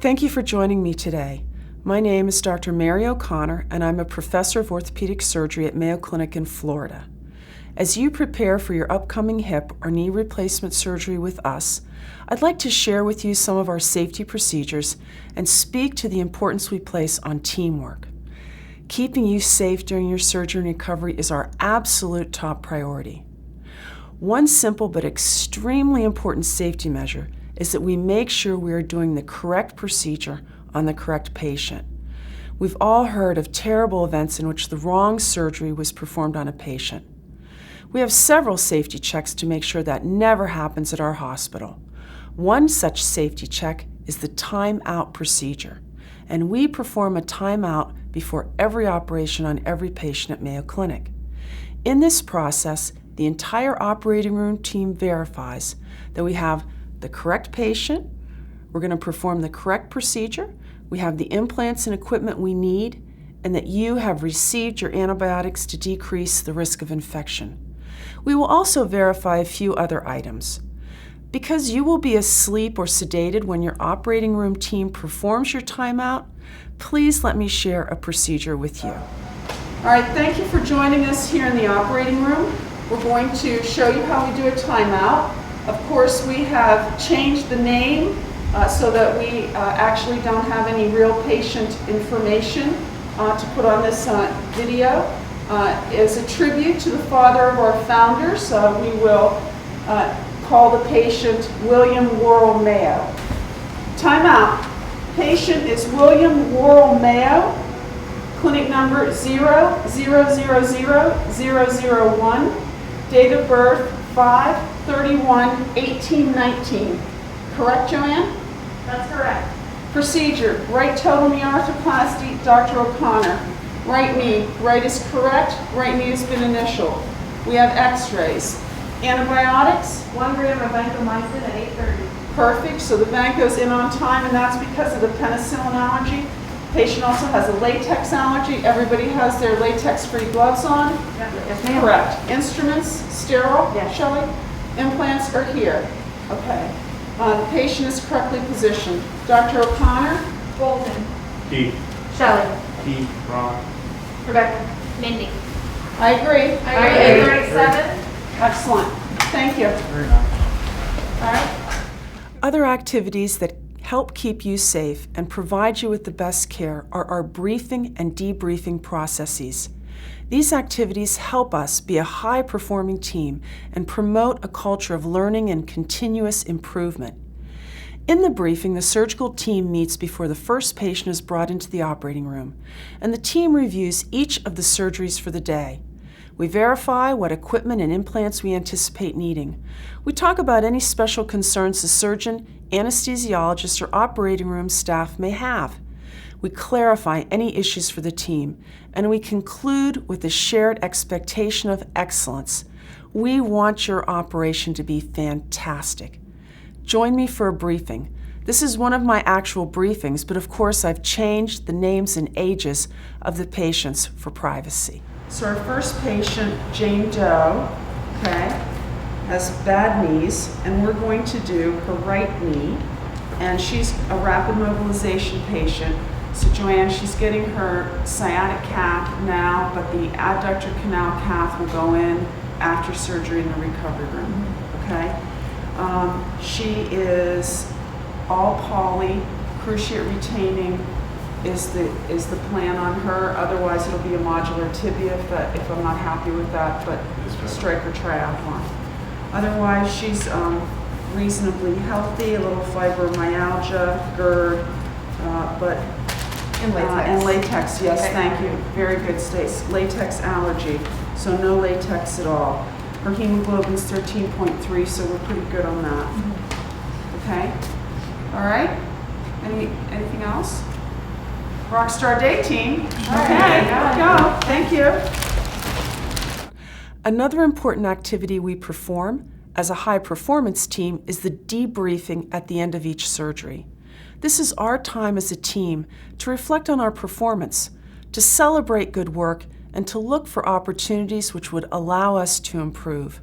Thank you for joining me today. My name is Dr. Mary O'Connor, and I'm a professor of orthopedic surgery at Mayo Clinic in Florida. As you prepare for your upcoming hip or knee replacement surgery with us, I'd like to share with you some of our safety procedures and speak to the importance we place on teamwork. Keeping you safe during your surgery and recovery is our absolute top priority. One simple but extremely important safety measure is that we make sure we are doing the correct procedure on the correct patient. We've all heard of terrible events in which the wrong surgery was performed on a patient. We have several safety checks to make sure that never happens at our hospital. One such safety check is the timeout procedure, and we perform a timeout before every operation on every patient at Mayo Clinic. In this process, the entire operating room team verifies that we have the correct patient, we're going to perform the correct procedure, we have the implants and equipment we need, and that you have received your antibiotics to decrease the risk of infection. We will also verify a few other items. Because you will be asleep or sedated when your operating room team performs your timeout, please let me share a procedure with you. All right, thank you for joining us here in the operating room. We're going to show you how we do a timeout. Of course, we have changed the name so that we actually don't have any real patient information to put on this video. As a tribute to the father of our founders, we will call the patient William Worrell Mayo. Timeout. Patient is William Worrell Mayo, clinic number 0000001, date of birth 5/31/1819. Correct, Joanne? That's correct. Procedure, right total knee arthroplasty, Dr. O'Connor. Right knee, right is correct, right knee has been initialed. We have x-rays. Antibiotics? 1 gram of vancomycin at 8:30. Perfect, so the van goes in on time, and that's because of the penicillin allergy. Patient also has a latex allergy. Everybody has their latex-free gloves on? Yes, ma'am. Correct. Instruments, sterile? Yes. Shelley? Implants are here. Okay. The patient is correctly positioned. Dr. O'Connor? Bolton. Keith. Shelley. Keith. Ron. Rebecca. Mindy. I agree. I agree. 8:37. Excellent. Thank you. Very nice. All right. Other activities that help keep you safe and provide you with the best care are our briefing and debriefing processes. These activities help us be a high-performing team and promote a culture of learning and continuous improvement. In the briefing, the surgical team meets before the first patient is brought into the operating room, and the team reviews each of the surgeries for the day. We verify what equipment and implants we anticipate needing. We talk about any special concerns the surgeon, anesthesiologist, or operating room staff may have. We clarify any issues for the team, and we conclude with a shared expectation of excellence. We want your operation to be fantastic. Join me for a briefing. This is one of my actual briefings, but of course I've changed the names and ages of the patients for privacy. So our first patient, Jane Doe, has bad knees, and we're going to do her right knee, and she's a rapid mobilization patient. So Joanne, she's getting her sciatic cath now, but the adductor canal cath will go in after surgery in the recovery room, okay? She is all poly, cruciate retaining is the plan on her. Otherwise, it'll be a modular tibia if I'm not happy with that, but Stryker triathlon. Otherwise, she's reasonably healthy, a little fibromyalgia, GERD, but And latex. and latex, yes, Okay. thank you. Very good, Stace. Latex allergy, so no latex at all. Her hemoglobin's 13.3, so we're pretty good on that. Okay? All right? Anything else? Rockstar Day team. Okay, go. Thank you. Another important activity we perform as a high-performance team is the debriefing at the end of each surgery. This is our time as a team to reflect on our performance, to celebrate good work, and to look for opportunities which would allow us to improve.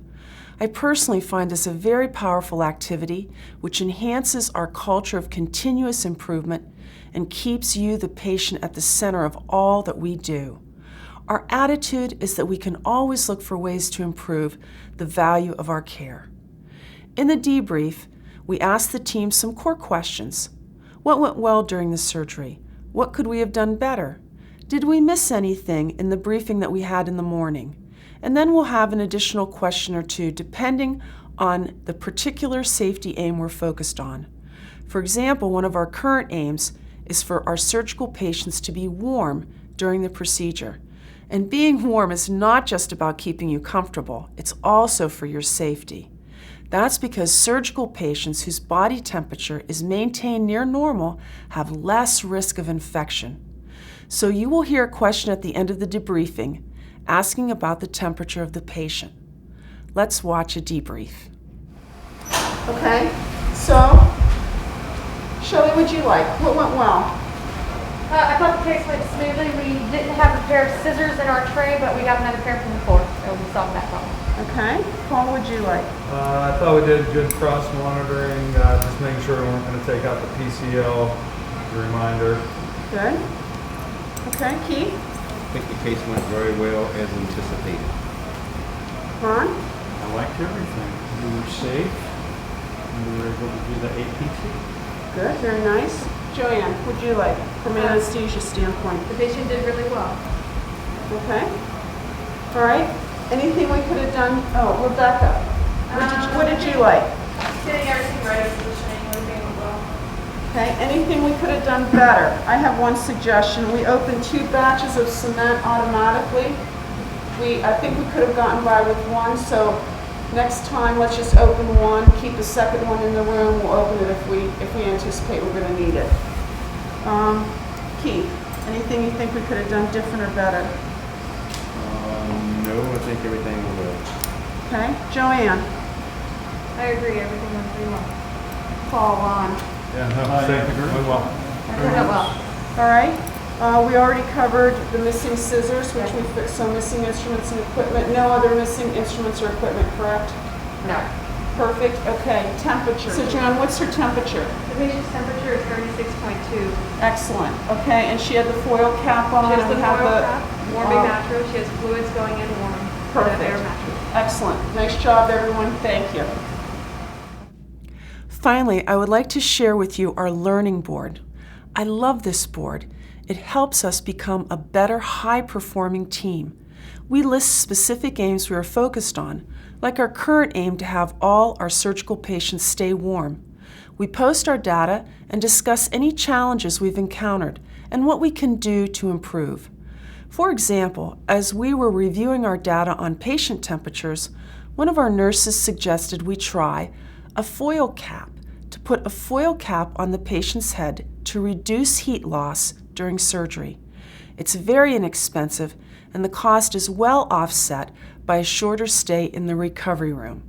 I personally find this a very powerful activity which enhances our culture of continuous improvement and keeps you, the patient, at the center of all that we do. Our attitude is that we can always look for ways to improve the value of our care. In the debrief, we asked the team some core questions. What went well during the surgery? What could we have done better? Did we miss anything in the briefing that we had in the morning? And then we'll have an additional question or two depending on the particular safety aim we're focused on. For example, one of our current aims is for our surgical patients to be warm during the procedure. And being warm is not just about keeping you comfortable, it's also for your safety. That's because surgical patients whose body temperature is maintained near normal have less risk of infection. So you will hear a question at the end of the debriefing asking about the temperature of the patient. Let's watch a debrief. Okay, so, Shelley, what'd you like? What went well? I thought the case went smoothly. We didn't have a pair of scissors in our tray, but we got another pair from the floor, so we solved that problem. Okay, Paul, what'd you like? I thought we did good cross monitoring, just making sure we weren't going to take out the PCL, as a reminder. Good. Okay, Keith? I think the case went very well as anticipated. Ron? I liked everything. We were safe, and we were able to do the APT. Good, very nice. Joanne, what'd you like from an anesthesia standpoint? The patient did really well. Okay. All right. Anything we could have done? Oh, Rebecca, what did you like? Getting everything ready, positioning, everything went well. Okay, anything we could have done better? I have one suggestion. We opened 2 batches of cement automatically. I think we could have gotten by with 1, so next time let's just open 1, keep the second one in the room. We'll open it if we anticipate we're going to need it. Keith, anything you think we could have done different or better? No, I think everything went well. Okay, Joanne, I agree, everything went pretty well. Paul, Ron. Yeah, no, same. Went well. Everything went well. All right. We already covered the missing scissors, which we fixed, so missing instruments and equipment. No other missing instruments or equipment, correct? No. Perfect. Okay, temperature. So, John, what's her temperature? The patient's temperature is 36.2. Excellent. Okay, and she had the foil cap on. She has the and we have foil cap, warming mattress. She has fluids going in warm. Perfect. Air mattress. Excellent. Nice job, everyone. Thank you. Finally, I would like to share with you our learning board. I love this board. It helps us become a better, high-performing team. We list specific aims we are focused on, like our current aim to have all our surgical patients stay warm. We post our data and discuss any challenges we've encountered and what we can do to improve. For example, as we were reviewing our data on patient temperatures, one of our nurses suggested we try a foil cap, to put a foil cap on the patient's head to reduce heat loss during surgery. It's very inexpensive, and the cost is well offset by a shorter stay in the recovery room.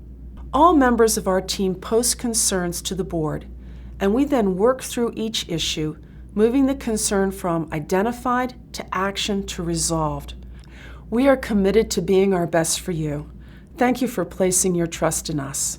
All members of our team post concerns to the board, and we then work through each issue, moving the concern from identified to action to resolved. We are committed to being our best for you. Thank you for placing your trust in us.